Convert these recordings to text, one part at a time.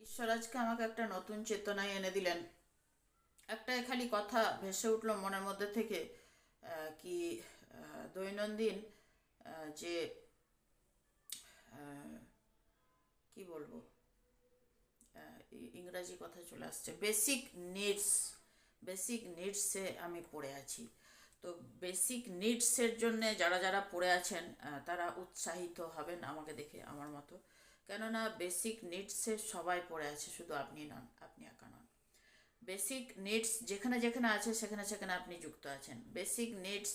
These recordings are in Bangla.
ঈশ্বর আজকে আমাকে একটা নতুন চেতনায় এনে দিলেন। একটা খালি কথা ভেসে উঠলো মনের মধ্যে থেকে। কি দৈনন্দিন যে কি বলবো, ইংরাজি কথা চলে আসছে, বেসিক নিডস। বেসিক নিডসে আমি পড়ে আছি। তো বেসিক নিডসের জন্যে যারা যারা পড়ে আছেন তারা উৎসাহিত হবেন আমাকে দেখে, আমার মতো। কেননা বেসিক নিডসে সবাই পড়ে আছে, শুধু আপনি নন, আপনি একা নন। বেসিক নিডস যেখানে যেখানে আছে সেখানে সেখানে আপনি যুক্ত আছেন। বেসিক নিডস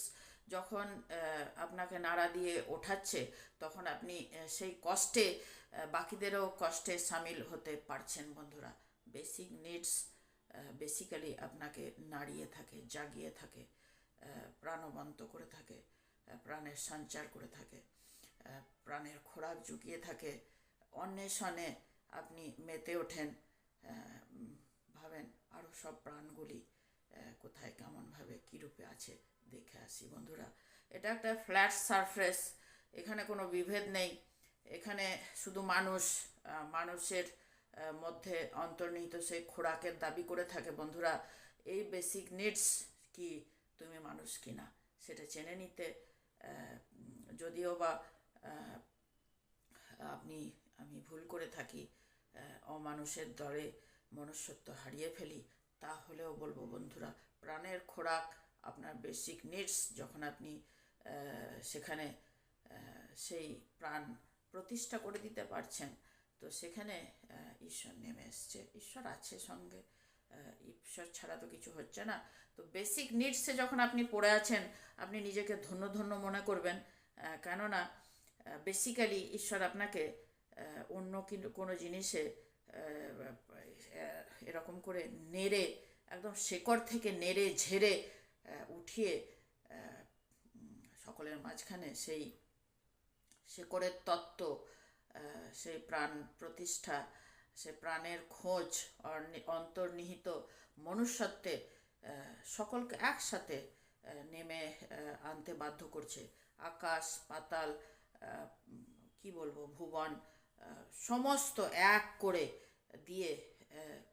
যখন আপনাকে নাড়া দিয়ে ওঠাচ্ছে, তখন আপনি সেই কষ্টে বাকিদেরও কষ্টে সামিল হতে পারছেন বন্ধুরা। বেসিক নিডস বেসিক্যালি আপনাকে নাড়িয়ে থাকে, জাগিয়ে থাকে, প্রাণবন্ত করে থাকে, প্রাণের সঞ্চার করে থাকে, প্রাণের খোরাক জুগিয়ে থাকে। অন্বেষণে আপনি মেতে ওঠেন, ভাবেন আরও সব প্রাণগুলি কোথায় কেমনভাবে কীরূপে আছে, দেখে আসি বন্ধুরা। এটা একটা ফ্ল্যাট সারফেস, এখানে কোনো বিভেদ নেই। এখানে শুধু মানুষের মধ্যে অন্তর্নিহিত সেই খোরাকের দাবি করে থাকে বন্ধুরা। এই বেসিক নিডস কি, তুমি মানুষ কিনা সেটা চেনে নিতে, যদিও বা আমি ভুল করে থাকি, অমানুষের দরে মনুষ্যত্ব হারিয়ে ফেলি, তাহলেও বলবো বন্ধুরা, প্রাণের খোরাক আপনার বেসিক নিডস যখন আপনি সেখানে সেই প্রাণ প্রতিষ্ঠা করে দিতে পারছেন, তো সেখানে ঈশ্বর নেমে এসছে, ঈশ্বর আছে সঙ্গে। ঈশ্বর ছাড়া তো কিছু হচ্ছে না। তো বেসিক নিডসে যখন আপনি পড়ে আছেন, আপনি নিজেকে ধন্য ধন্য মনে করবেন। কেননা বেসিক্যালি ঈশ্বর আপনাকে অন্য কোনো জিনিসে এরকম করে নেড়ে, একদম শেকড় থেকে নেড়ে ঝেড়ে উঠিয়ে সকলের মাঝখানে সেই শেকড়ের তত্ত্ব, সেই প্রাণ প্রতিষ্ঠা, সে প্রাণের খোঁজ, অন্তর্নিহিত মনুষ্যত্বে সকলকে একসাথে নেমে আনতে বাধ্য করছে। আকাশ পাতাল, কি বলবো, ভুবন, সমস্ত এক করে দিয়ে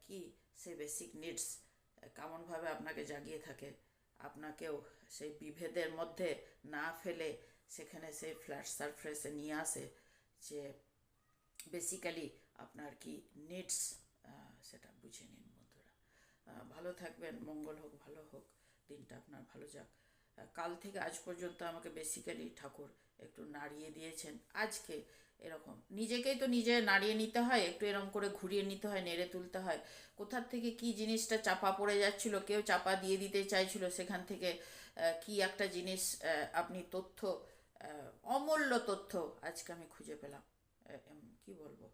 কি সে বেসিক নিডস কেমনভাবে আপনাকে জাগিয়ে থাকে, আপনাকেও সেই বিভেদের মধ্যে না ফেলে সেখানে সেই ফ্ল্যাট সারফেসে নিয়ে আসে যে বেসিক্যালি আপনার কি নিডস, সেটা বুঝে নিন বন্ধুরা। ভালো থাকবেন, মঙ্গল হোক, ভালো হোক, দিনটা আপনার ভালো যাক। কাল থেকে আজ পর্যন্ত আমাকে বেসিক্যালি ঠাকুর একটু নাড়িয়ে দিয়েছেন। আজকে এরকম নিজেকেই তো নিজে নাড়িয়ে নিতে হয়, একটু এরকম করে ঘুরিয়ে নিতে হয়, নেড়ে তুলতে হয়। কোথার থেকে কি জিনিসটা চাপা পড়ে যাচ্ছিল, কেউ চাপা দিয়ে দিতে চাইছিল, সেখান থেকে কি একটা জিনিস, আপনি তথ্য, অমূল্য তথ্য আজকে আমি খুঁজে পেলাম। কি বলবো,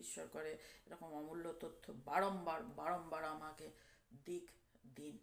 ঈশ্বর করে এরকম অমূল্য তথ্য বারংবার বারংবার আমাকে দিন।